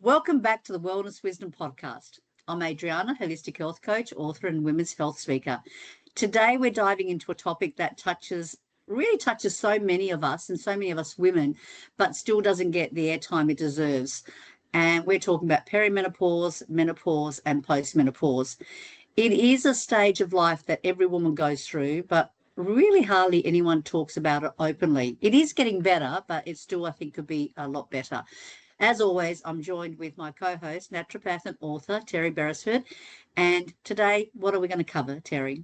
Welcome back to the Wellness Wisdom Podcast. I'm Adriana, holistic health coach, author, and women's health speaker. Today, we're diving into a topic that really touches so many of us and so many of us women, but still doesn't get the airtime it deserves. And we're talking about perimenopause, menopause, and postmenopause. It is a stage of life that every woman goes through, but really hardly anyone talks about it openly. It is getting better, but it still, I think, could be a lot better. As always, I'm joined with my co-host, naturopath and author, Terrie Beresford. And today, what are we going to cover, Terrie?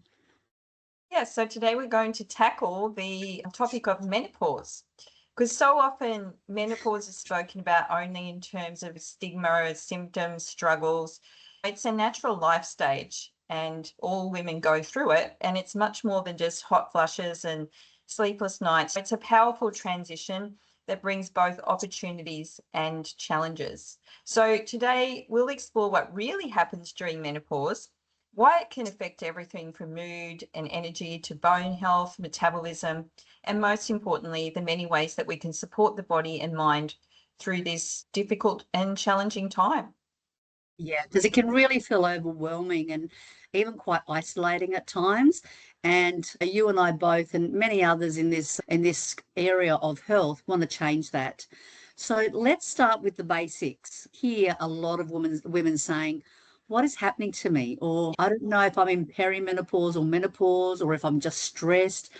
So today we're going to tackle the topic of menopause, because so often menopause is spoken about only in terms of stigma, symptoms, struggles. It's a natural life stage and all women go through it, and it's much more than just hot flushes and sleepless nights. It's a powerful transition that brings both opportunities and challenges. So today we'll explore what really happens during menopause, why it can affect everything from mood and energy to bone health, metabolism, and most importantly, the many ways that we can support the body and mind through this difficult and challenging time. Yeah, because it can really feel overwhelming and even quite isolating at times. And you and I both, and many others in this area of health, want to change that. So let's start with the basics. Hear a lot of women saying, "What is happening to me?" Or "I don't know if I'm in perimenopause or menopause, or if I'm just stressed."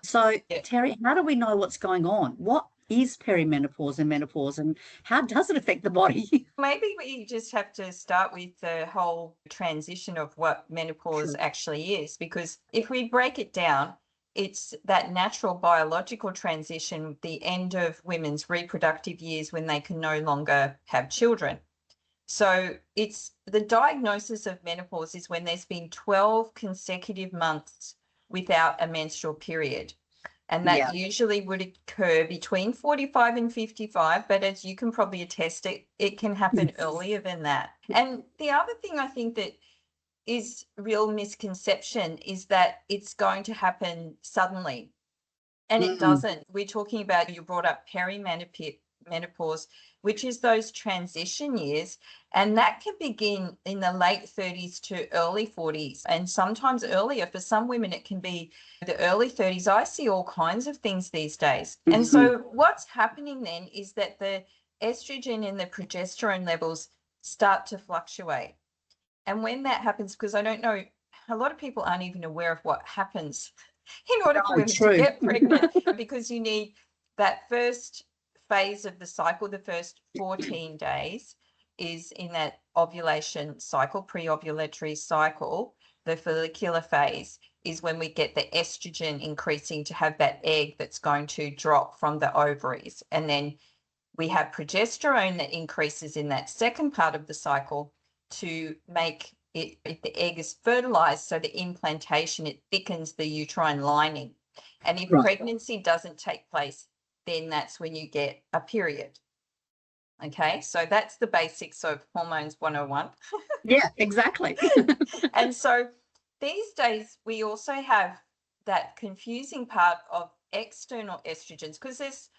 So, Terrie, how do we know what's going on? What is perimenopause and menopause, and how does it affect the body? Maybe we just have to start with the whole transition of what menopause Sure. actually is, because if we break it down, it's that natural biological transition, the end of women's reproductive years when they can no longer have children. So it's the diagnosis of menopause is when there's been 12 consecutive months without a menstrual period. And that usually would occur between 45 and 55, but as you can probably attest, it can happen earlier than that. And the other thing I think that is real misconception is that it's going to happen suddenly. And it doesn't. We're talking about, you brought up perimenopause, which is those transition years, and that can begin in the late 30s to early 40s, and sometimes earlier. For some women, it can be the early 30s. I see all kinds of things these days. And so what's happening then is that the estrogen and the progesterone levels start to fluctuate. And when that happens, because I don't know, a lot of people aren't even aware of what happens in order for women to get pregnant, because you need that first phase of the cycle, the first 14 days is in that ovulation cycle, pre-ovulatory cycle. The follicular phase is when we get the estrogen increasing to have that egg that's going to drop from the ovaries. And then we have progesterone that increases in that second part of the cycle to make it, if the egg is fertilized, so the implantation, it thickens the uterine lining. And if pregnancy doesn't take place, then that's when you get a period. Okay, so that's the basics of hormones 101. Yeah, exactly. And so these days we also have that confusing part of external estrogens, because there's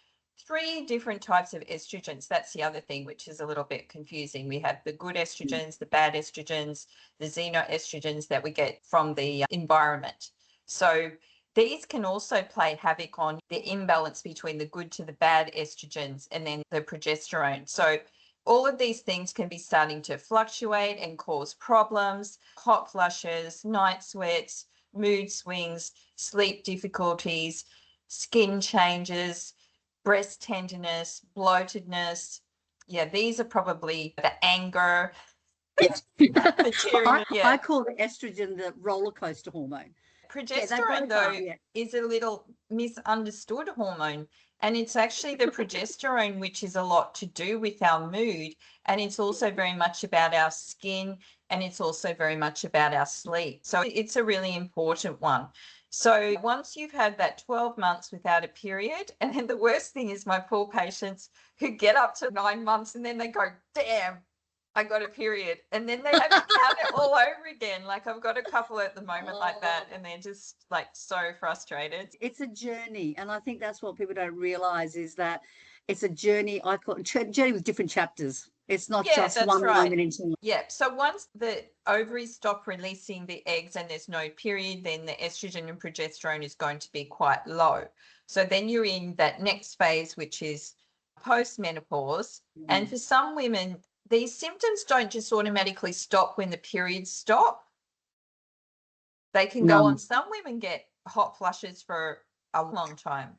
3 different types of estrogens. That's the other thing, which is a little bit confusing. We have the good estrogens, the bad estrogens, the xenoestrogens that we get from the environment. So these can also play havoc on the imbalance between the good to the bad estrogens and then the progesterone. So all of these things can be starting to fluctuate and cause problems: hot flushes, night sweats, mood swings, sleep difficulties, skin changes, breast tenderness, bloatedness. Yeah, these are probably the anger. Yes. The I call the estrogen the roller coaster hormone. Progesterone, though, is a little misunderstood hormone, and it's actually the progesterone which is a lot to do with our mood, and it's also very much about our skin, and it's also very much about our sleep. So it's a really important one. So once you've had that 12 months without a period, and then the worst thing is my poor patients who get up to 9 months and then they go, damn, I got a period, and then they have to count it all over again. Like, I've got a couple at the moment like that, and they're just like so frustrated. It's a journey, and I think that's what people don't realize is that it's a journey. I call it a journey with different chapters. It's not Yeah, just that's one right. moment in time. Yeah. So once the ovaries stop releasing the eggs and there's no period, then the estrogen and progesterone is going to be quite low. So then you're in that next phase, which is post-menopause. And for some women, these symptoms don't just automatically stop when the periods stop. They can go on. Some women get hot flushes for a long time.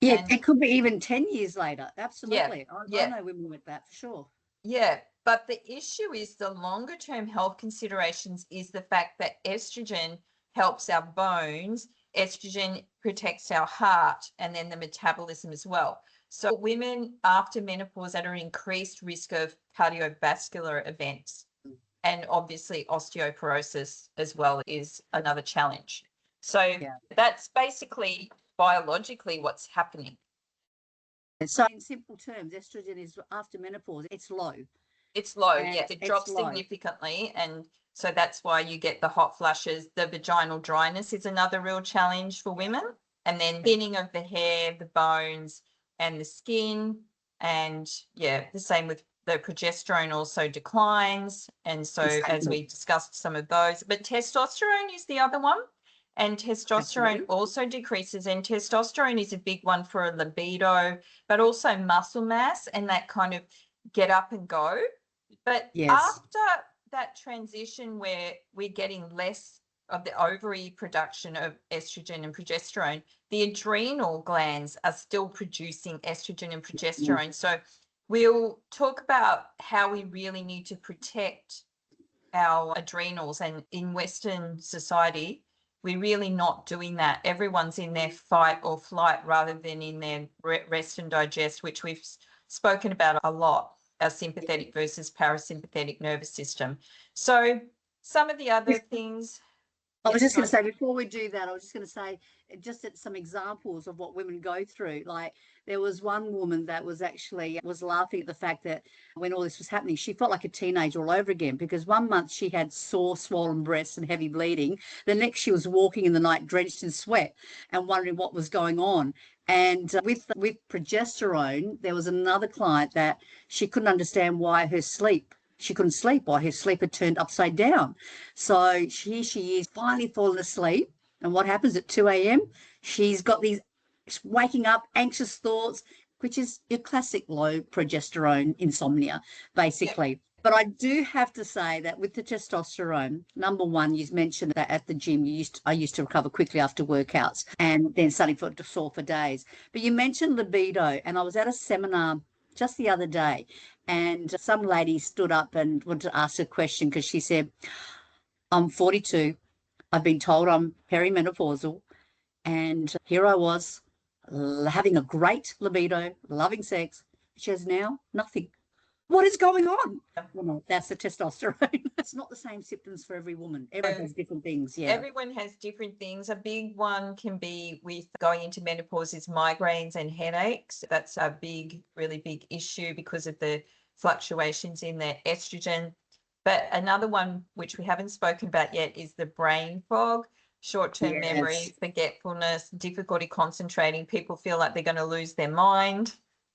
Yeah, And it could be even 10 years later. Absolutely. yeah. I know women with that for sure. Yeah, but the issue is the longer term health considerations is the fact that estrogen helps our bones, estrogen protects our heart, and then the metabolism as well. So women after menopause at an increased risk of cardiovascular events and obviously osteoporosis as well is another challenge. So that's basically biologically what's happening. So in simple terms, estrogen is after menopause, it's low. It's low, yes. It drops significantly. And so that's why you get the hot flushes. The vaginal dryness is another real challenge for women. And then thinning of the hair, the bones, and the skin. And yeah, the same with the progesterone also declines. And so as we discussed some of those, but testosterone is the other one. And testosterone also decreases. And testosterone is a big one for a libido, but also muscle mass and that kind of get up and go. But after that transition where we're getting less of the ovary production of estrogen and progesterone, the adrenal glands are still producing estrogen and progesterone. So we'll talk about how we really need to protect our adrenals. And in Western society, we're really not doing that. Everyone's in their fight or flight rather than in their rest and digest, which we've spoken about a lot. Our sympathetic versus parasympathetic nervous system. So some of the other things. I was just going to say, before we do that, I was just going to say, just some examples of what women go through. Like there was one woman that was laughing at the fact that when all this was happening, she felt like a teenager all over again, because one month she had sore, swollen breasts and heavy bleeding. The next she was walking in the night drenched in sweat and wondering what was going on. And with progesterone, there was another client that she couldn't understand why she couldn't sleep, why her sleep had turned upside down. So here she is finally falling asleep. And what happens at 2 a.m.? She's got these waking up anxious thoughts, which is your classic low progesterone insomnia, basically. Yep. But I do have to say that with the testosterone, number one, you mentioned that at the gym, I used to recover quickly after workouts and then suddenly sore for days. But you mentioned libido, and I was at a seminar just the other day, and some lady stood up and wanted to ask a question because she said, I'm 42. I've been told I'm perimenopausal. And here I was having a great libido, loving sex. She has now nothing. What is going on? Well, that's the testosterone. It's not the same symptoms for every woman. Everyone has different things. Yeah. Everyone has different things. A big one can be with going into menopause is migraines and headaches. That's a really big issue because of the fluctuations in their estrogen. But another one, which we haven't spoken about yet, is the brain fog, short-term memory, forgetfulness, difficulty concentrating. People feel like they're going to lose their mind.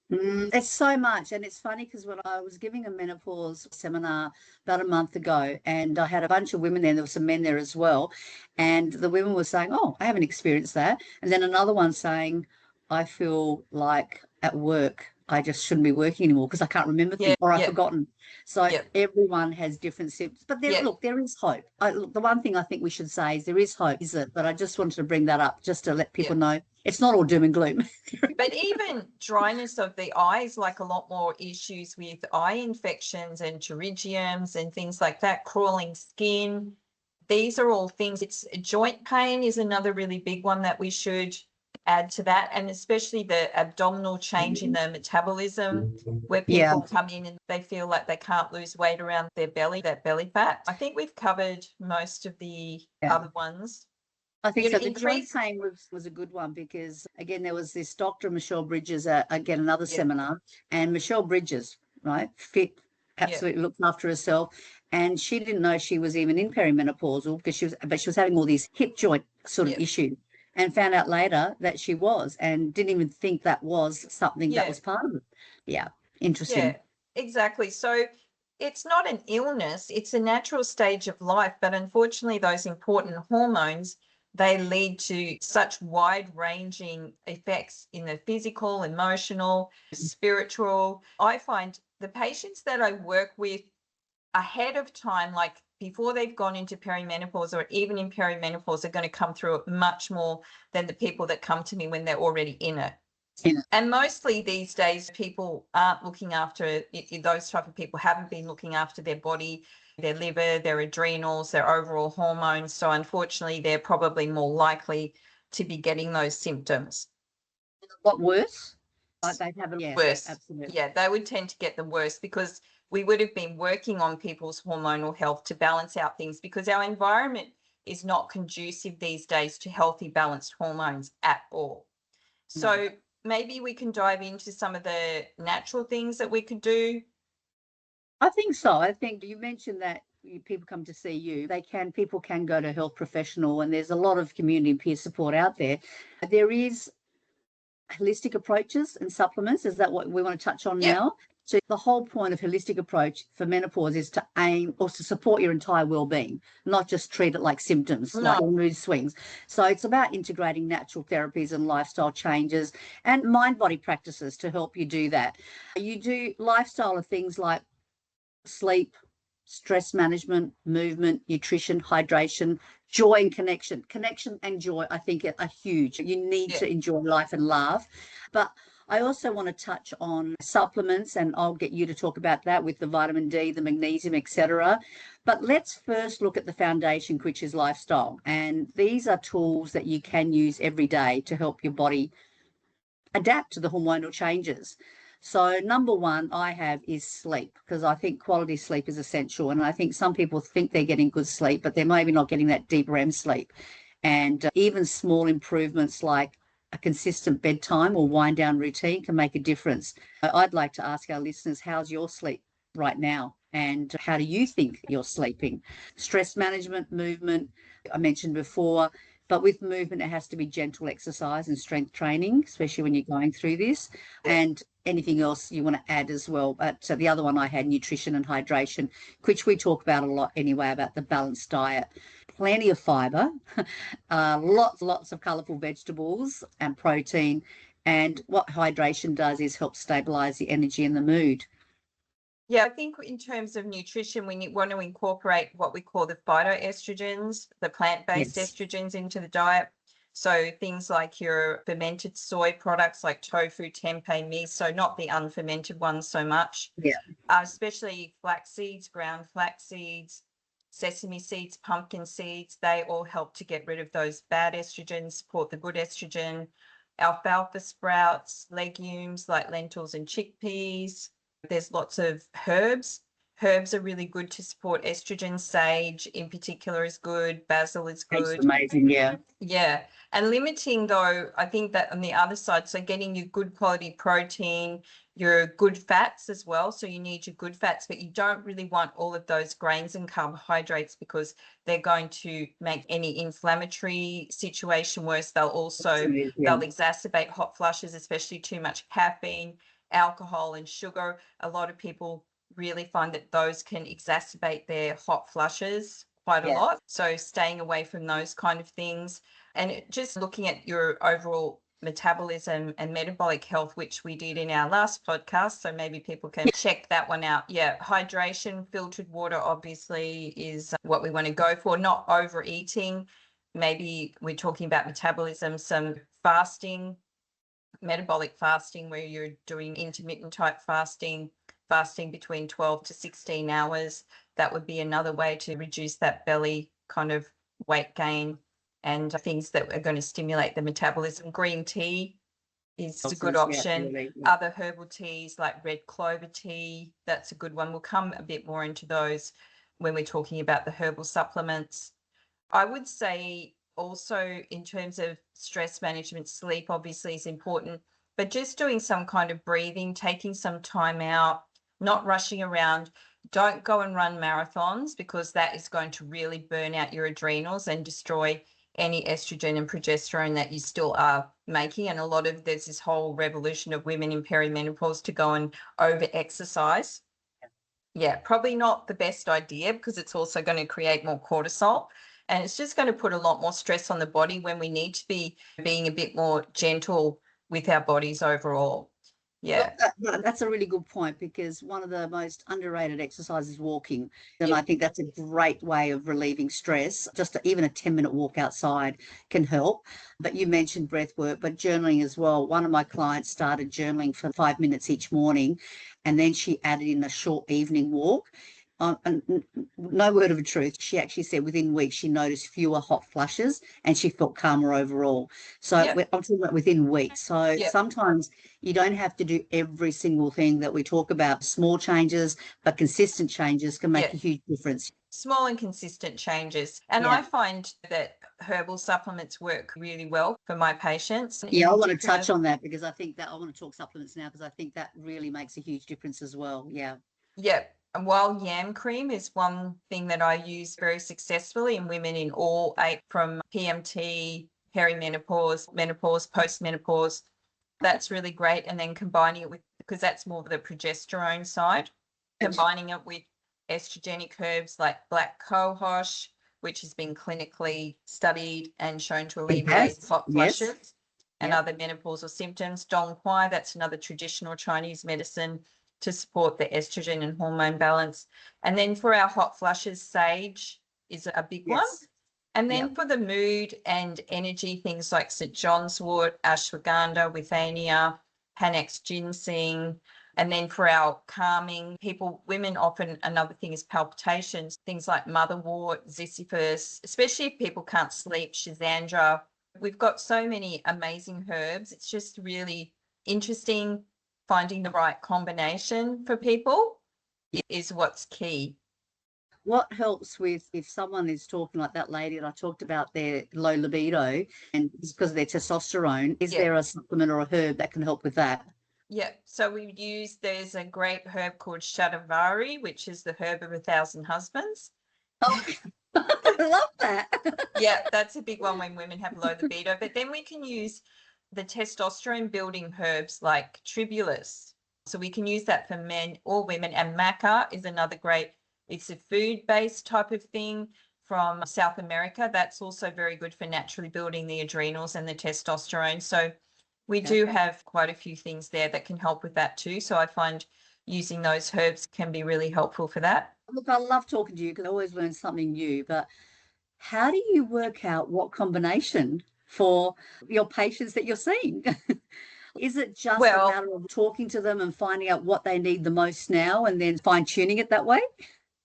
It's so much. And it's funny because when I was giving a menopause seminar about a month ago, and I had a bunch of women there were some men there as well, and the women were saying, oh, I haven't experienced that. And then another one saying, I feel like at work I just shouldn't be working anymore because I can't remember things or I've forgotten. So everyone has different symptoms. But look, there is hope. Look, the one thing I think we should say is there is hope, is it? But I just wanted to bring that up just to let people know it's not all doom and gloom. But even dryness of the eyes, like a lot more issues with eye infections and pterygiums and things like that, crawling skin. These are all things. Joint pain is another really big one that we should add to that, and especially the abdominal change in the metabolism, where people come in and they feel like they can't lose weight around their belly, that belly fat. I think we've covered most of the other ones. I think so. The joint pain was a good one because, again, there was this Dr. Michelle Bridges, again, another seminar, and Michelle Bridges, right, fit, absolutely looked after herself, and she didn't know she was even in perimenopausal because she was having all these hip joint sort of issues, and found out later that she was, and didn't even think that was something that was part of it. Yeah, interesting. Exactly. So it's not an illness, it's a natural stage of life. But unfortunately, those important hormones, they lead to such wide ranging effects in the physical, emotional, spiritual. I find the patients that I work with ahead of time, like before they've gone into perimenopause or even in perimenopause, are going to come through it much more than the people that come to me when they're already in it. And mostly these days, people aren't looking after those type of people haven't been looking after their body, their liver, their adrenals, their overall hormones. So unfortunately, they're probably more likely to be getting those symptoms. What worse? They have Worse. absolutely. Yeah, they would tend to get the worst because we would have been working on people's hormonal health to balance out things, because our environment is not conducive these days to healthy, balanced hormones at all. So maybe we can dive into some of the natural things that we could do. I think so. I think you mentioned that people come to see you. People can go to a health professional, and there's a lot of community and peer support out there. There is holistic approaches and supplements. Is that what we want to touch on now? So the whole point of holistic approach for menopause is to aim or to support your entire well-being, not just treat it like symptoms, like mood swings. So it's about integrating natural therapies and lifestyle changes and mind-body practices to help you do that. You do lifestyle of things like sleep, stress management, movement, nutrition, hydration, joy and connection. Connection and joy, I think, are huge. You need to enjoy life and laugh. But I also want to touch on supplements, and I'll get you to talk about that with the vitamin D, the magnesium, etc. But let's first look at the foundation, which is lifestyle. And these are tools that you can use every day to help your body adapt to the hormonal changes. So number one I have is sleep, because I think quality sleep is essential. And I think some people think they're getting good sleep, but they're maybe not getting that deep REM sleep. And even small improvements like a consistent bedtime or wind down routine can make a difference. I'd like to ask our listeners, how's your sleep right now? And how do you think you're sleeping? Stress management, movement, I mentioned before. But with movement, it has to be gentle exercise and strength training, especially when you're going through this. And anything else you want to add as well. But the other one I had, nutrition and hydration, which we talk about a lot anyway, about the balanced diet. Plenty of fibre, lots of colourful vegetables and protein. And what hydration does is help stabilise the energy and the mood. Yeah, I think in terms of nutrition, we want to incorporate what we call the phytoestrogens, the plant-based estrogens into the diet. So things like your fermented soy products like tofu, tempeh, miso, not the unfermented ones so much. Especially flax seeds, ground flax seeds, sesame seeds, pumpkin seeds, they all help to get rid of those bad estrogens, support the good estrogen. Alfalfa sprouts, legumes like lentils and chickpeas. There's lots of herbs. Herbs are really good to support estrogen. Sage in particular is good. Basil is good. That's amazing, yeah. Yeah. And limiting, though, I think that on the other side, so getting your good quality protein, your good fats as well. So you need your good fats, but you don't really want all of those grains and carbohydrates because they're going to make any inflammatory situation worse. They'll exacerbate hot flushes, especially too much caffeine, alcohol and sugar. A lot of people really find that those can exacerbate their hot flushes quite a lot. So staying away from those kind of things, and just looking at your overall metabolism and metabolic health, which we did in our last podcast. So maybe people can check that one out. Yeah. Hydration, filtered water obviously is what we want to go for, not overeating. Maybe we're talking about metabolism, some fasting, metabolic fasting, where you're doing intermittent type fasting between 12 to 16 hours. That would be another way to reduce that belly kind of weight gain, and things that are going to stimulate the metabolism. Green tea is a good option. Other herbal teas like red clover tea, that's a good one. We'll come a bit more into those when we're talking about the herbal supplements. I would say also in terms of stress management, sleep obviously is important, but just doing some kind of breathing, taking some time out, not rushing around. Don't go and run marathons, because that is going to really burn out your adrenals and destroy any estrogen and progesterone that you still are making. And there's this whole revolution of women in perimenopause to go and over exercise. Yeah, probably not the best idea because it's also going to create more cortisol, and it's just going to put a lot more stress on the body when we need to be being a bit more gentle with our bodies overall. Yeah. That's a really good point, because one of the most underrated exercises is walking. And Yeah. I think that's a great way of relieving stress. Even a 10-minute walk outside can help. But you mentioned breath work, but journaling as well. One of my clients started journaling for 5 minutes each morning, and then she added in a short evening walk. And no word of a truth, she actually said within weeks she noticed fewer hot flushes and she felt calmer overall. So Yeah. I'm talking about within weeks. So Yeah. sometimes you don't have to do every single thing that we talk about. Small changes, but consistent changes can make Yeah. a huge difference. Small and consistent changes. And I find that herbal supplements work really well for my patients. Yeah, I want to touch on that because I think that I want to talk supplements now because I think that really makes a huge difference as well. Yeah. Yeah. And while yam cream is one thing that I use very successfully in women in all age, from PMT, perimenopause, menopause, post-menopause, that's really great. And then combining it with, because that's more the progesterone side, combining it with estrogenic herbs like black cohosh, which has been clinically studied and shown to alleviate hot flushes and other menopausal symptoms. Dong Quai, that's another traditional Chinese medicine to support the estrogen and hormone balance. And then for our hot flushes, sage is a big one. And then for the mood and energy, things like St. John's wort, ashwagandha, withania, Panax ginseng. And then for our calming, women often, another thing is palpitations, things like motherwort, ziziphus, especially if people can't sleep, schizandra. We've got so many amazing herbs. It's just really interesting. Finding the right combination for people is what's key. What helps with if someone is talking like that lady that I talked about, their low libido and it's because of their testosterone, is there a supplement or a herb that can help with that? Yeah, so there's a great herb called shatavari, which is the herb of 1,000 husbands. Oh, I love that. Yeah, that's a big one when women have low libido. But then we can use the testosterone building herbs like tribulus. So we can use that for men or women. And maca is another great, it's a food-based type of thing from South America. That's also very good for naturally building the adrenals and the testosterone. So we do have quite a few things there that can help with that too. So I find using those herbs can be really helpful for that. Look, I love talking to you because I always learn something new, but how do you work out what combination for your patients that you're seeing? Is it just a matter of talking to them and finding out what they need the most now and then fine-tuning it that way?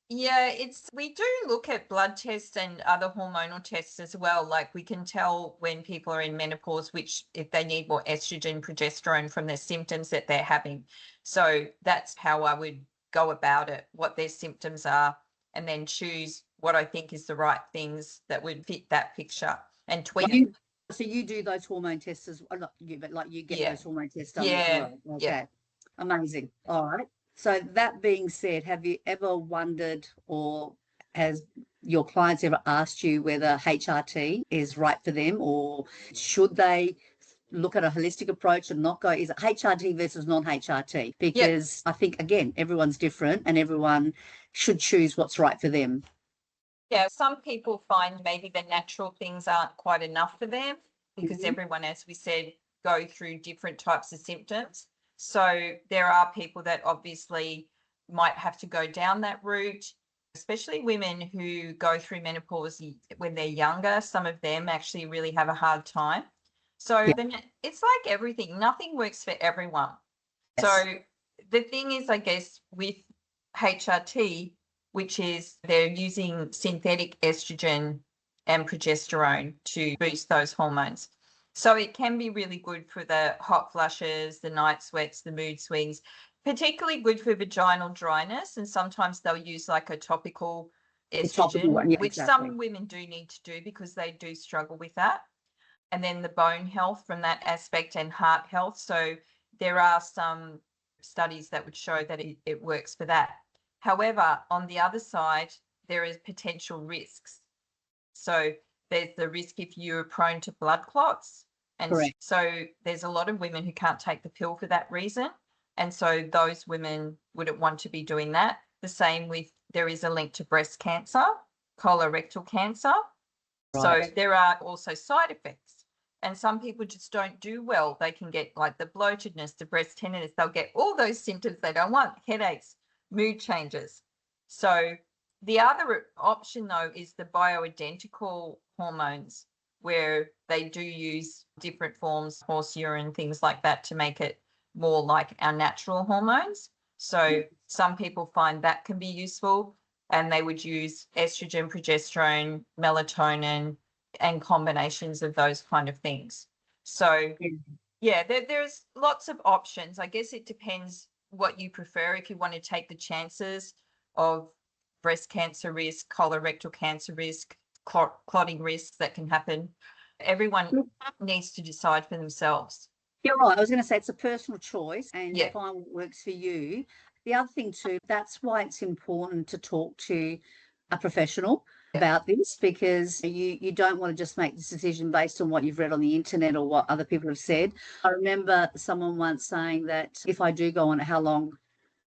Yeah, we do look at blood tests and other hormonal tests as well. Like we can tell when people are in menopause, if they need more estrogen, progesterone from the symptoms that they're having. So that's how I would go about it, what their symptoms are, and then choose what I think is the right things that would fit that picture and tweak it. So you do those hormone tests as well, not you, but like you get those hormone tests done Yeah. as well. Okay. Amazing. All right. So that being said, have you ever wondered, or has your clients ever asked you whether HRT is right for them, or should they look at a holistic approach and not go, is it HRT versus non-HRT? Because I think, again, everyone's different and everyone should choose what's right for them. Yeah, some people find maybe the natural things aren't quite enough for them because everyone, as we said, go through different types of symptoms. So there are people that obviously might have to go down that route, especially women who go through menopause when they're younger. Some of them actually really have a hard time. So then it's like everything, nothing works for everyone. So the thing is, I guess, with HRT, which is they're using synthetic estrogen and progesterone to boost those hormones. So it can be really good for the hot flushes, the night sweats, the mood swings, particularly good for vaginal dryness. And sometimes they'll use like a topical estrogen, which some women do need to do because they do struggle with that. And then the bone health from that aspect and heart health. So there are some studies that would show that it works for that. However, on the other side, there is potential risks. So there's the risk if you're prone to blood clots. And so there's a lot of women who can't take the pill for that reason. And so those women wouldn't want to be doing that. The same with, there is a link to breast cancer, colorectal cancer. Right. So there are also side effects. And some people just don't do well. They can get like the bloatedness, the breast tenderness. They'll get all those symptoms they don't want, headaches, mood changes. So the other option, though, is the bioidentical hormones, where they do use different forms, horse urine, things like that, to make it more like our natural hormones. So some people find that can be useful, and they would use estrogen, progesterone, melatonin, and combinations of those kind of things. So yeah, there's lots of options. I guess it depends what you prefer. If you want to take the chances of breast cancer risk, colorectal cancer risk, clotting risks that can happen, everyone needs to decide for themselves. You're right. I was going to say it's a personal choice, and Yeah. find what works for you. The other thing too, that's why it's important to talk to a professional about this, because you don't want to just make this decision based on what you've read on the internet or what other people have said. I remember someone once saying that if I do go on, how long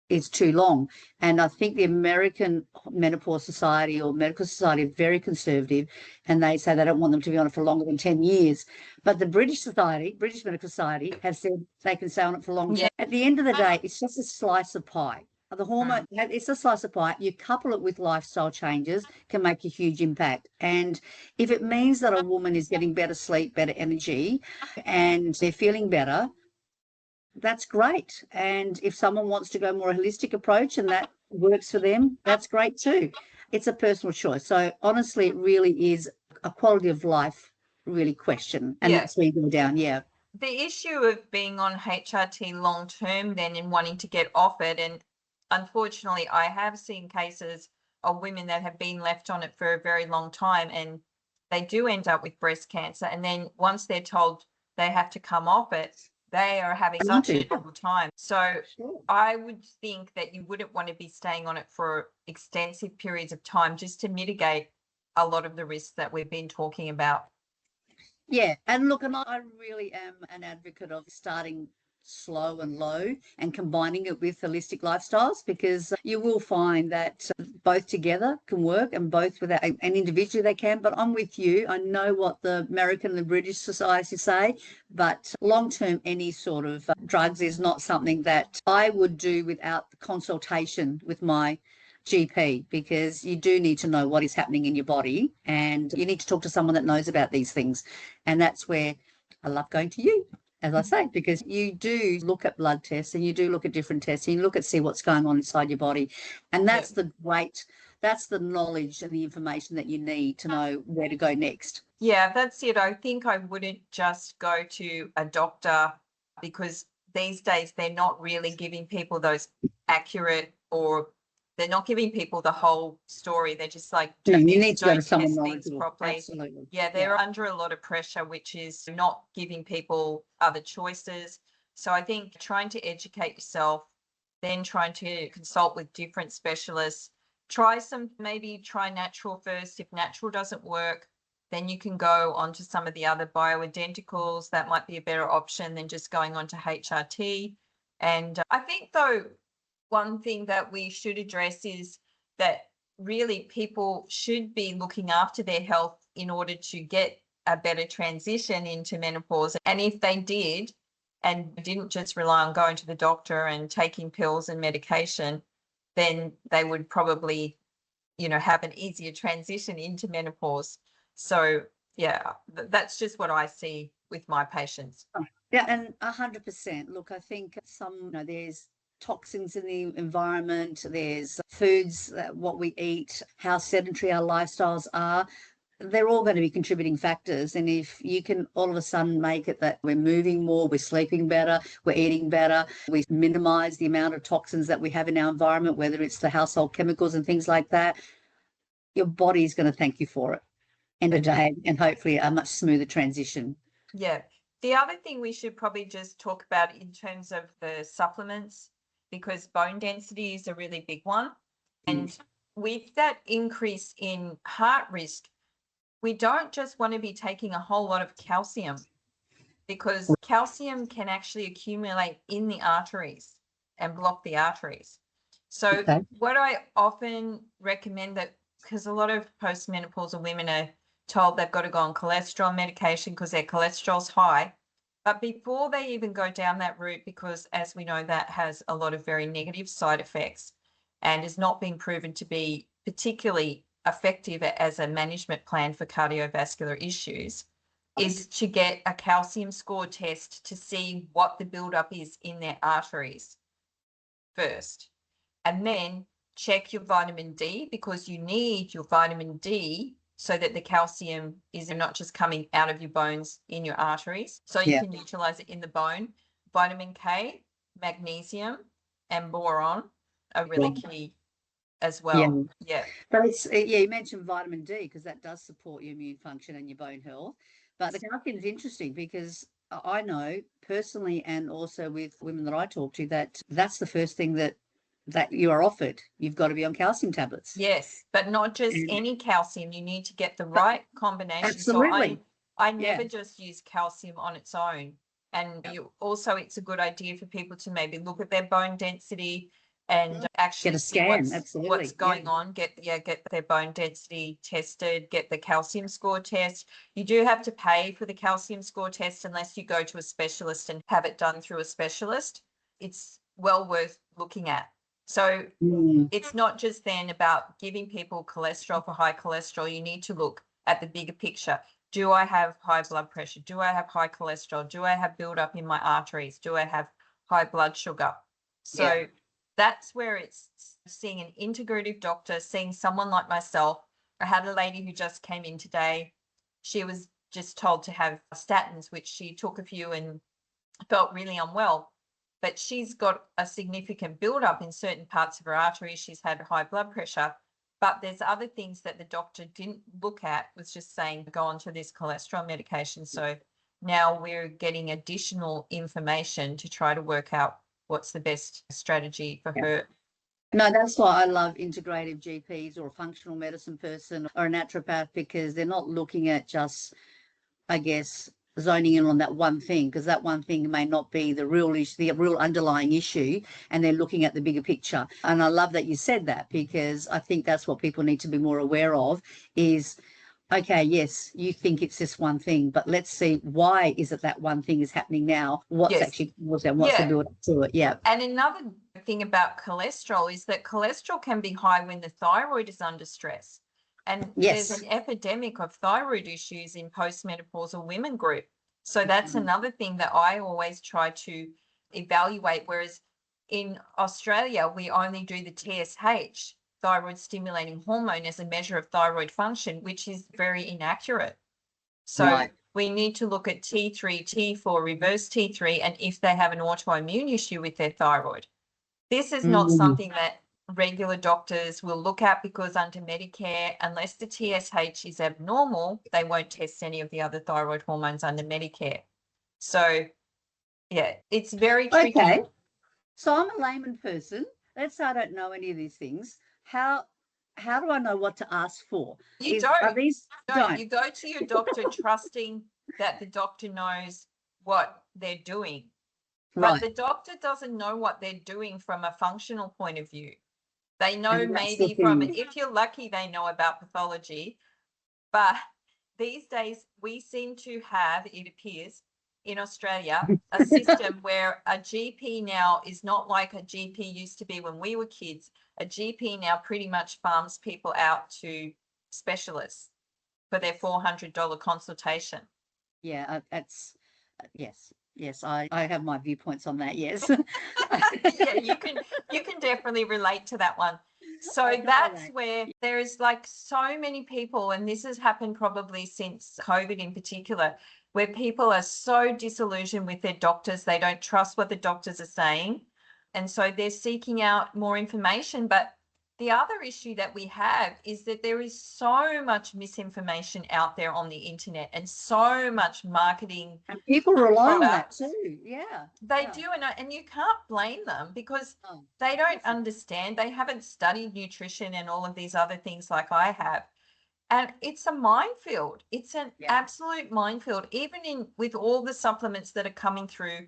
is too long? And I think the American Menopause Society or Medical Society are very conservative, and they say they don't want them to be on it for longer than 10 years. But the British Medical Society, have said they can stay on it for longer. Yeah. At the end of the day, it's just a slice of pie. The hormone, it's a slice of pie. You couple it with lifestyle changes, can make a huge impact. And if it means that a woman is getting better sleep, better energy, and they're feeling better, that's great. And if someone wants to go more holistic approach and that works for them, that's great too. It's a personal choice. So honestly, it really is a quality of life really question. And that's where you go down. Yeah. The issue of being on HRT long term then and wanting to get off it, and unfortunately I have seen cases of women that have been left on it for a very long time, and they do end up with breast cancer, and then once they're told they have to come off it, they are having such a difficult time. So I would think that you wouldn't want to be staying on it for extensive periods of time, just to mitigate a lot of the risks that we've been talking about. Yeah. And look, and I really am an advocate of starting slow and low and combining it with holistic lifestyles, because you will find that both together can work, and both without, and individually they can. But I'm with you. I know what the American and the British society say, but long term, any sort of drugs is not something that I would do without the consultation with my GP, because you do need to know what is happening in your body, and you need to talk to someone that knows about these things. And that's where I love going to you, as I say, because you do look at blood tests and you do look at different tests and you look at see what's going on inside your body. And that's that's the knowledge and the information that you need to know where to go next. Yeah, that's it. I think I wouldn't just go to a doctor, because these days they're not really giving people those accurate, or they're not giving people the whole story. They're just like, No, do you this, need to go to don't someone test things knowledgeable. properly. Absolutely. Yeah, they're under a lot of pressure, which is not giving people other choices. So I think trying to educate yourself, then trying to consult with different specialists, maybe try natural first. If natural doesn't work, then you can go on to some of the other bioidenticals. That might be a better option than just going on to HRT. And I think, though, one thing that we should address is that really people should be looking after their health in order to get a better transition into menopause. And if they did, and didn't just rely on going to the doctor and taking pills and medication, then they would probably, have an easier transition into menopause. So yeah, that's just what I see with my patients. Yeah, and 100%. Look, I think there's toxins in the environment, there's foods, what we eat, how sedentary our lifestyles are. They're all going to be contributing factors. And if you can all of a sudden make it that we're moving more, we're sleeping better, we're eating better, we minimize the amount of toxins that we have in our environment, whether it's the household chemicals and things like that, your body is going to thank you for it end of the day, and hopefully a much smoother transition. Yeah. The other thing we should probably just talk about in terms of the supplements, because bone density is a really big one. And with that increase in heart risk, we don't just want to be taking a whole lot of calcium, because calcium can actually accumulate in the arteries and block the arteries. So Okay. what I often recommend, that because a lot of postmenopausal women are told they've got to go on cholesterol medication because their cholesterol's high. But before they even go down that route, because as we know, that has a lot of very negative side effects and is not being proven to be particularly effective as a management plan for cardiovascular issues, is to get a calcium score test to see what the buildup is in their arteries first. And then check your vitamin D, because you need your vitamin D so that the calcium is not just coming out of your bones in your arteries. So you can utilize it in the bone. Vitamin K, magnesium, and boron are really key as well. Yeah. But it's, you mentioned vitamin D because that does support your immune function and your bone health. But the calcium is interesting because I know personally, and also with women that I talk to, that that's the first thing that you are offered. You've got to be on calcium tablets. Yes, but not just any calcium. You need to get the right combination. Absolutely. So I never just use calcium on its own. And you also, it's a good idea for people to maybe look at their bone density and actually get a scan. what's going on. Get their bone density tested, get the calcium score test. You do have to pay for the calcium score test unless you go to a specialist and have it done through a specialist. It's well worth looking at. So it's not just then about giving people cholesterol for high cholesterol. You need to look at the bigger picture. Do I have high blood pressure? Do I have high cholesterol? Do I have buildup in my arteries? Do I have high blood sugar? So that's where it's seeing an integrative doctor, seeing someone like myself. I had a lady who just came in today. She was just told to have statins, which she took a few and felt really unwell. But she's got a significant buildup in certain parts of her arteries. She's had high blood pressure, but there's other things that the doctor didn't look at, was just saying, go on to this cholesterol medication. So now we're getting additional information to try to work out what's the best strategy for her. No, that's why I love integrative GPs or a functional medicine person or a naturopath, because they're not looking at just, I guess, zoning in on that one thing, because that one thing may not be the real issue, the real underlying issue, and they're looking at the bigger picture. And I love that you said that, because I think that's what people need to be more aware of is, okay, yes, you think it's this one thing, but let's see, why is it that one thing is happening now? What's actually what's the build up to it? Yeah. And another thing about cholesterol is that cholesterol can be high when the thyroid is under stress. And there's an epidemic of thyroid issues in postmenopausal women group. So that's another thing that I always try to evaluate. Whereas in Australia, we only do the TSH, thyroid stimulating hormone, as a measure of thyroid function, which is very inaccurate. So we need to look at T3, T4, reverse T3, and if they have an autoimmune issue with their thyroid. This is not something that regular doctors will look at, because under Medicare, unless the TSH is abnormal, they won't test any of the other thyroid hormones under Medicare. So, yeah, it's very tricky. Okay. So I'm a layman person. Let's say I don't know any of these things. How do I know what to ask for? You don't. You go to your doctor trusting that the doctor knows what they're doing. But the doctor doesn't know what they're doing from a functional point of view. They know maybe from, if you're lucky, they know about pathology. But these days, we seem to have, it appears, in Australia, a system where a GP now is not like a GP used to be when we were kids. A GP now pretty much farms people out to specialists for their $400 consultation. Yeah, that's, yes. Yes, I have my viewpoints on that. Yes. Yeah, you can definitely relate to that one. So that's where there is like so many people, and this has happened probably since COVID in particular, where people are so disillusioned with their doctors. They don't trust what the doctors are saying. And so they're seeking out more information. But the other issue that we have is that there is so much misinformation out there on the internet, and so much marketing. And people rely on that too. Yeah. They do. And you can't blame them, because they don't understand. They haven't studied nutrition and all of these other things like I have. And it's a minefield. It's an absolute minefield, even with all the supplements that are coming through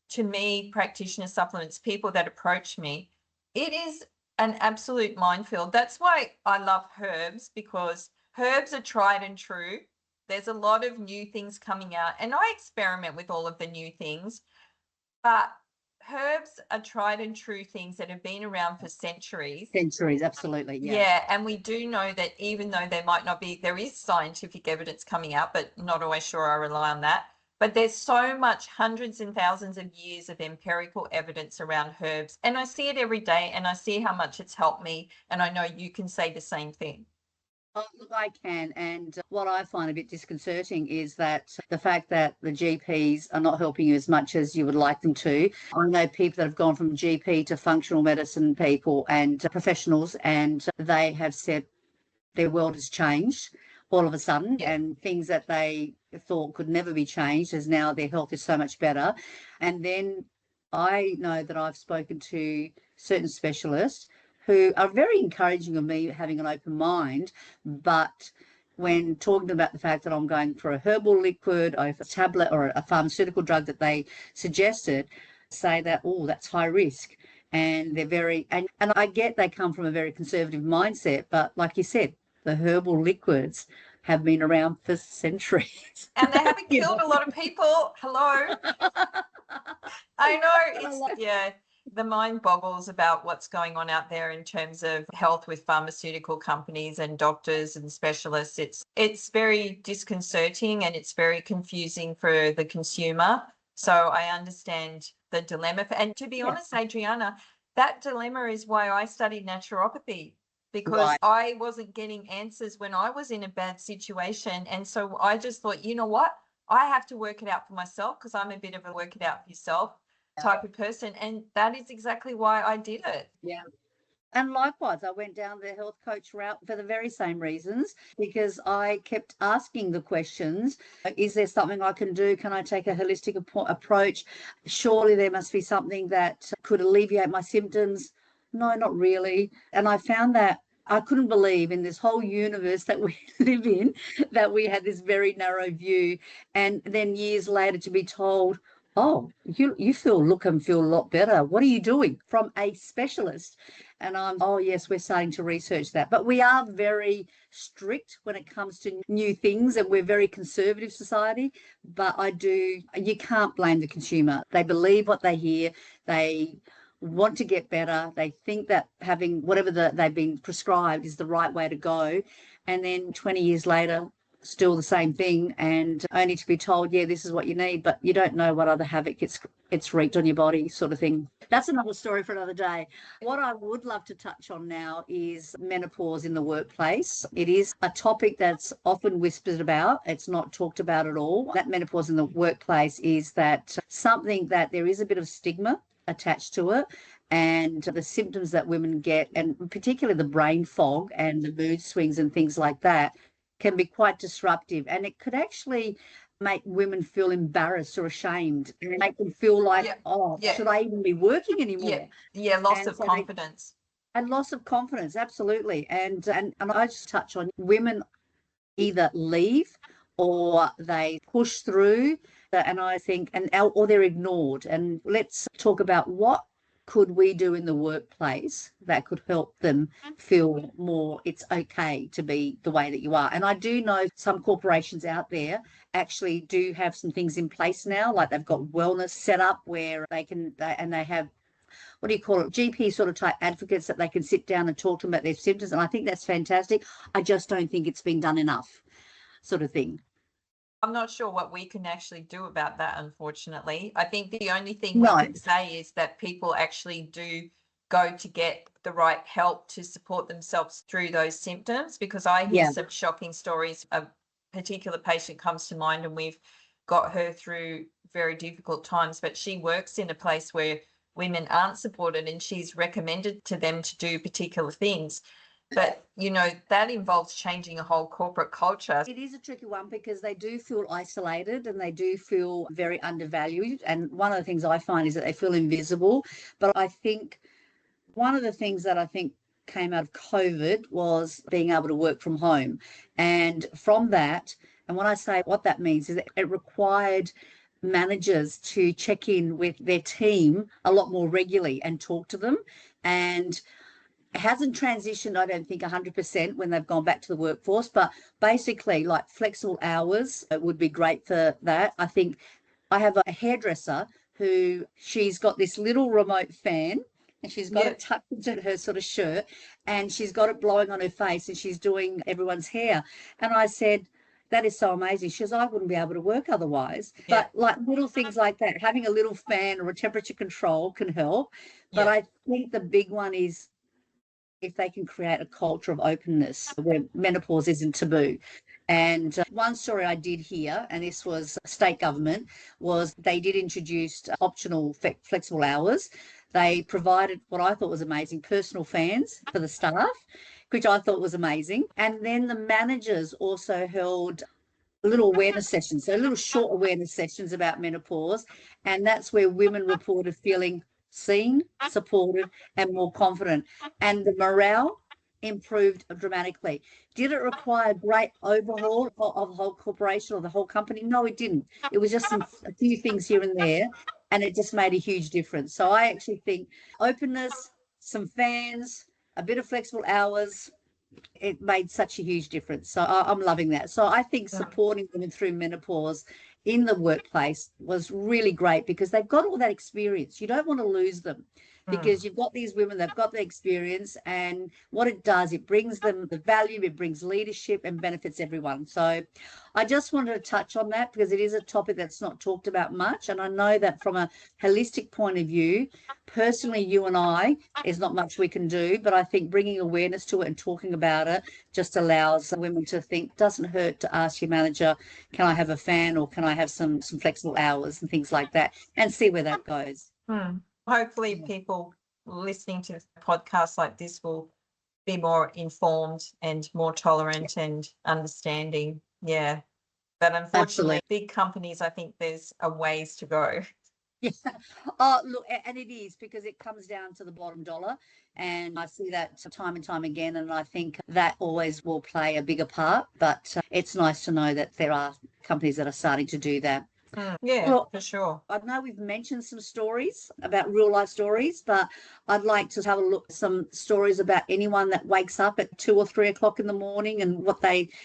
to me, practitioner supplements, people that approach me. It is An absolute minefield. That's why I love herbs, because herbs are tried and true. There's a lot of new things coming out, and I experiment with all of the new things, but herbs are tried and true things that have been around for centuries. Centuries, absolutely. Yeah. Yeah, and we do know that even though there might not be, there is scientific evidence coming out, but not always sure I rely on that. But there's so much, hundreds and thousands of years of empirical evidence around herbs. And I see it every day, and I see how much it's helped me. And I know you can say the same thing. Oh, look, I can. And what I find a bit disconcerting is that the fact that the GPs are not helping you as much as you would like them to. I know people that have gone from GP to functional medicine people and professionals, and they have said their world has changed all of a sudden, Yeah. and things that they thought could never be changed as now their health is so much better. And then I know that I've spoken to certain specialists who are very encouraging of me having an open mind, but when talking about the fact that I'm going for a herbal liquid or a tablet or a pharmaceutical drug that they suggested, say that, oh, that's high risk. And they're very, and I get they come from a very conservative mindset, but like you said, the herbal liquids have been around for centuries. And they haven't killed a lot of people. Hello. I know. Yeah, the mind boggles about what's going on out there in terms of health with pharmaceutical companies and doctors and specialists. It's very disconcerting, and it's very confusing for the consumer. So I understand the dilemma. And to be honest, Adriana, that dilemma is why I studied naturopathy, because I wasn't getting answers when I was in a bad situation. And so I just thought, you know what? I have to work it out for myself, because I'm a bit of a work it out for yourself type of person. And that is exactly why I did it. Yeah. And likewise, I went down the health coach route for the very same reasons, because I kept asking the questions. Is there something I can do? Can I take a holistic approach? Surely there must be something that could alleviate my symptoms. No, not really. And I found that I couldn't believe in this whole universe that we live in, that we had this very narrow view. And then years later to be told, oh, you look and feel a lot better. What are you doing? From a specialist. And oh, yes, we're starting to research that. But we are very strict when it comes to new things, and we're a very conservative society. But you can't blame the consumer. They believe what they hear. They want to get better. They think that having whatever they've been prescribed is the right way to go. And then 20 years later, still the same thing, and only to be told, yeah, this is what you need, but you don't know what other havoc it's wreaked on your body, sort of thing. That's another story for another day. What I would love to touch on now is menopause in the workplace. It is a topic that's often whispered about. It's not talked about at all. That menopause in the workplace is that something that there is a bit of stigma attached to it, and the symptoms that women get, and particularly the brain fog and the mood swings and things like that, can be quite disruptive, and it could actually make women feel embarrassed or ashamed, and make them feel like, should I even be working anymore? Loss of confidence. And loss of confidence, absolutely. And I just touch on women either leave or they push through, and I think, or they're ignored. And let's talk about what could we do in the workplace that could help them feel more it's okay to be the way that you are. And I do know some corporations out there actually do have some things in place now, like they've got wellness set up where they have, what do you call it, GP sort of type advocates that they can sit down and talk to them about their symptoms. And I think that's fantastic. I just don't think it's been done enough, sort of thing. I'm not sure what we can actually do about that, unfortunately. I think the only thing we can say is that people actually do go to get the right help to support themselves through those symptoms, because I hear some shocking stories. A particular patient comes to mind, and we've got her through very difficult times, but she works in a place where women aren't supported, and she's recommended to them to do particular things. But, that involves changing a whole corporate culture. It is a tricky one, because they do feel isolated and they do feel very undervalued. And one of the things I find is that they feel invisible. But I think one of the things that I think came out of COVID was being able to work from home. And from that, and when I say what that means, is that it required managers to check in with their team a lot more regularly and talk to them. And hasn't transitioned, I don't think, 100% when they've gone back to the workforce, but basically, like flexible hours would be great for that. I think I have a hairdresser who she's got this little remote fan and she's got it tucked into her sort of shirt and she's got it blowing on her face and she's doing everyone's hair. And I said, that is so amazing. She goes, I wouldn't be able to work otherwise. But like little things like that, having a little fan or a temperature control can help. But I think the big one is if they can create a culture of openness where menopause isn't taboo. And one story I did hear, and this was state government, was they did introduce optional flexible hours. They provided what I thought was amazing, personal fans for the staff, which I thought was amazing. And then the managers also held little awareness sessions, so little short awareness sessions about menopause. And that's where women reported feeling seen, supported, and more confident. And the morale improved dramatically. Did it require a great overhaul of the whole corporation or the whole company? No, it didn't. It was just a few things here and there, and it just made a huge difference. So I actually think openness, some fans, a bit of flexible hours, it made such a huge difference. So I'm loving that. So I think supporting women through menopause in the workplace was really great because they've got all that experience. You don't want to lose them because you've got these women, they've got the experience, and what it does, it brings them the value, it brings leadership and benefits everyone. So I just wanted to touch on that because it is a topic that's not talked about much. And I know that from a holistic point of view, personally, you and I, there's not much we can do, but I think bringing awareness to it and talking about it just allows women to think, doesn't hurt to ask your manager, can I have a fan or can I have some flexible hours and things like that, and see where that goes. Hopefully people listening to podcasts like this will be more informed and more tolerant and understanding. Yeah. But unfortunately, big companies, I think there's a ways to go. Yeah. Oh, look, and it is because it comes down to the bottom dollar. And I see that time and time again. And I think that always will play a bigger part. But it's nice to know that there are companies that are starting to do that. Yeah, well, for sure. I know we've mentioned some stories about real life stories, but I'd like to have a look at some stories about anyone that wakes up at 2 or 3 o'clock in the morning and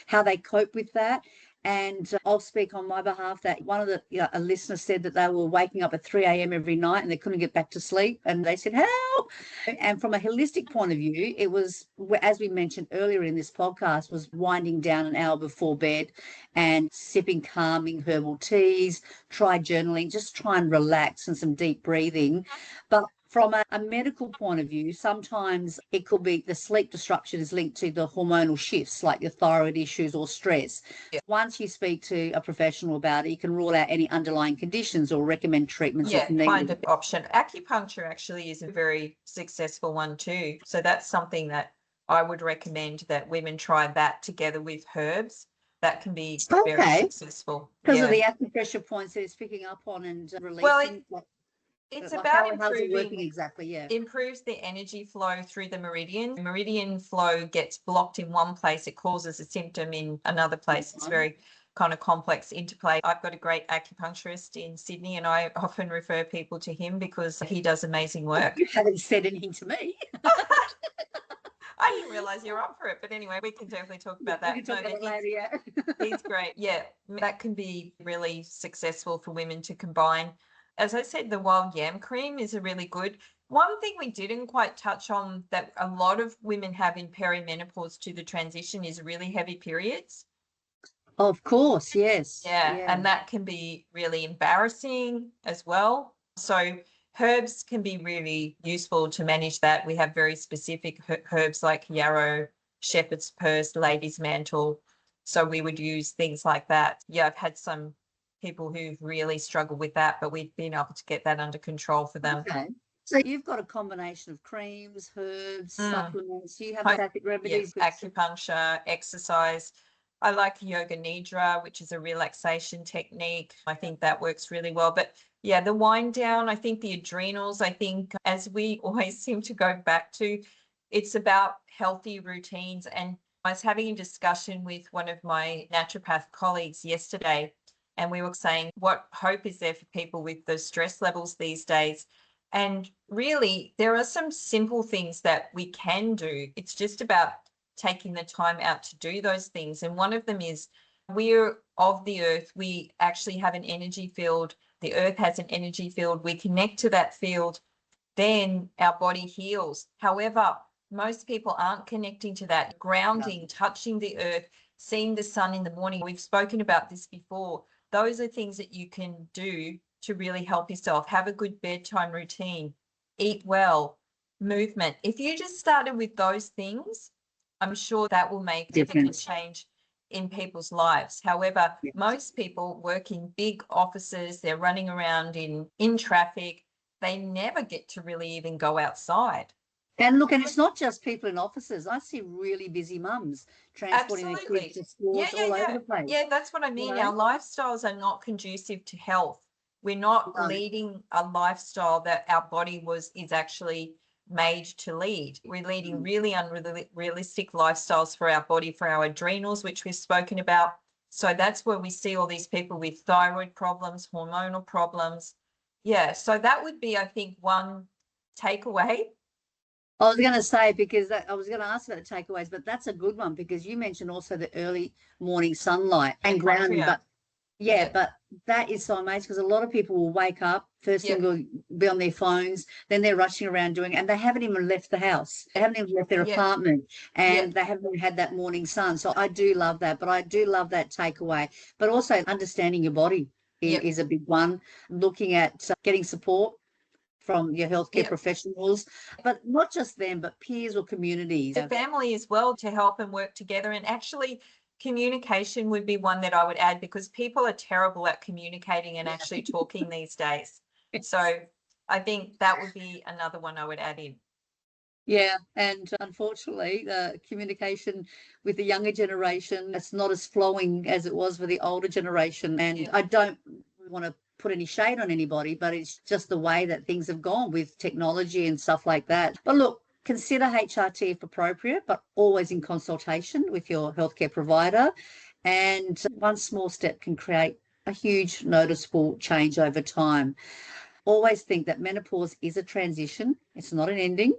how they cope with that. And I'll speak on my behalf that one of a listener said that they were waking up at 3 a.m. every night and they couldn't get back to sleep. And they said, help. And from a holistic point of view, it was, as we mentioned earlier in this podcast, was winding down an hour before bed and sipping calming herbal teas, try journaling, just try and relax and some deep breathing. But from a medical point of view, sometimes it could be the sleep disruption is linked to the hormonal shifts like your thyroid issues or stress. Once you speak to a professional about it, you can rule out any underlying conditions or recommend treatments. Find an option. Acupuncture actually is a very successful one too. So that's something that I would recommend that women try that together with herbs. That can be very successful. Because of the acupressure points that it's picking up on and releasing. Well, it's about improving exactly, improves the energy flow through the meridian. Meridian flow gets blocked in one place, it causes a symptom in another place. It's very kind of complex interplay. I've got a great acupuncturist in Sydney and I often refer people to him because he does amazing work. You haven't said anything to me. I didn't realize you're up for it, but anyway, we can definitely talk about that. We can talk about it later, He's great. Yeah, that can be really successful for women to combine. As I said, the wild yam cream is a really good. One thing we didn't quite touch on that a lot of women have in perimenopause to the transition is really heavy periods. Of course, yes. Yeah, and that can be really embarrassing as well. So herbs can be really useful to manage that. We have very specific herbs like yarrow, shepherd's purse, lady's mantle. So we would use things like that. Yeah, I've had some people who've really struggled with that, but we've been able to get that under control for them. Okay. So you've got a combination of creams, herbs, supplements. You have homeopathic remedies. Yes, acupuncture, exercise. I like yoga nidra, which is a relaxation technique. I think that works really well. But yeah, the wind down, I think the adrenals, I think as we always seem to go back to, it's about healthy routines. And I was having a discussion with one of my naturopath colleagues yesterday, and we were saying what hope is there for people with the stress levels these days. And really, there are some simple things that we can do. It's just about taking the time out to do those things. And one of them is, we're of the earth. We actually have an energy field. The earth has an energy field. We connect to that field, then our body heals. However, most people aren't connecting to that. Grounding, touching the earth, seeing the sun in the morning. We've spoken about this before. Those are things that you can do to really help yourself. Have a good bedtime routine, eat well, movement. If you just started with those things, I'm sure that will make significant change in people's lives. However, most people work in big offices, they're running around in traffic, they never get to really even go outside. And look, and it's not just people in offices. I see really busy mums transporting their kids to schools all over the place. Yeah, that's what I mean. You know? Our lifestyles are not conducive to health. We're not leading a lifestyle that our body is actually made to lead. We're leading really unrealistic lifestyles for our body, for our adrenals, which we've spoken about. So that's where we see all these people with thyroid problems, hormonal problems. Yeah, so that would be, I think, one takeaway. I was going to say, because I was going to ask about the takeaways, but that's a good one, because you mentioned also the early morning sunlight and grounding. But but that is so amazing, because a lot of people will wake up, first thing will be on their phones, then they're rushing around doing, and they haven't even left the house. They haven't even left their apartment, and they haven't even had that morning sun. So I do love that, but I do love that takeaway. But also understanding your body is a big one. Looking at getting support from your healthcare professionals, but not just them, but peers or communities. The family as well, to help and work together. And actually, communication would be one that I would add, because people are terrible at communicating and actually talking these days. So I think that would be another one I would add in. Yeah, and unfortunately, the communication with the younger generation, it's not as flowing as it was for the older generation. And I don't want to put any shade on anybody, but it's just the way that things have gone with technology and stuff like that. But look, consider HRT if appropriate, but always in consultation with your healthcare provider. And one small step can create a huge noticeable change over time. Always think that menopause is a transition. It's not an ending.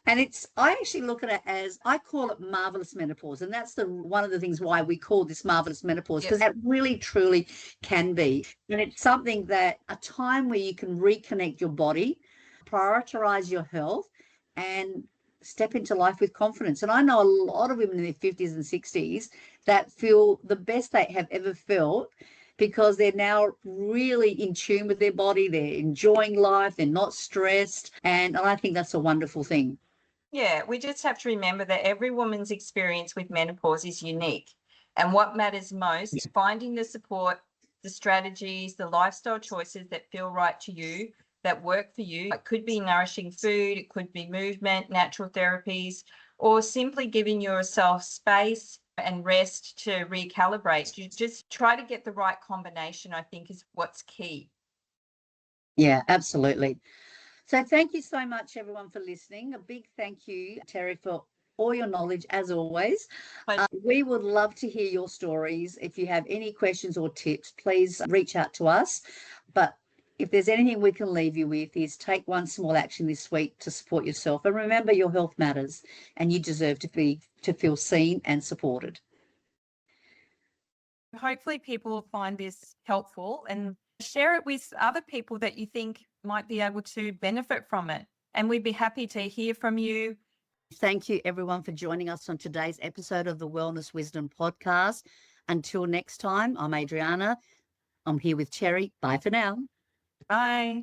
And I actually look at it as, I call it marvelous menopause. And that's one of the things why we call this marvelous menopause, because that really truly can be. And it's something that, a time where you can reconnect your body, prioritize your health, and step into life with confidence. And I know a lot of women in their 50s and 60s that feel the best they have ever felt, because they're now really in tune with their body. They're enjoying life. They're not stressed. And I think that's a wonderful thing. Yeah, we just have to remember that every woman's experience with menopause is unique. And what matters most is finding the support, the strategies, the lifestyle choices that feel right to you, that work for you. It could be nourishing food, it could be movement, natural therapies, or simply giving yourself space and rest to recalibrate. You just try to get the right combination, I think, is what's key. Yeah, absolutely. So thank you so much, everyone, for listening. A big thank you, Terrie, for all your knowledge, as always. We would love to hear your stories. If you have any questions or tips, please reach out to us. But if there's anything we can leave you with, is take one small action this week to support yourself. And remember, your health matters, and you deserve to feel seen and supported. Hopefully people will find this helpful and share it with other people that you think might be able to benefit from it. And we'd be happy to hear from you. Thank you, everyone, for joining us on today's episode of the Wellness Wisdom Podcast. Until next time, I'm Adriana. I'm here with Terrie. Bye for now. Bye.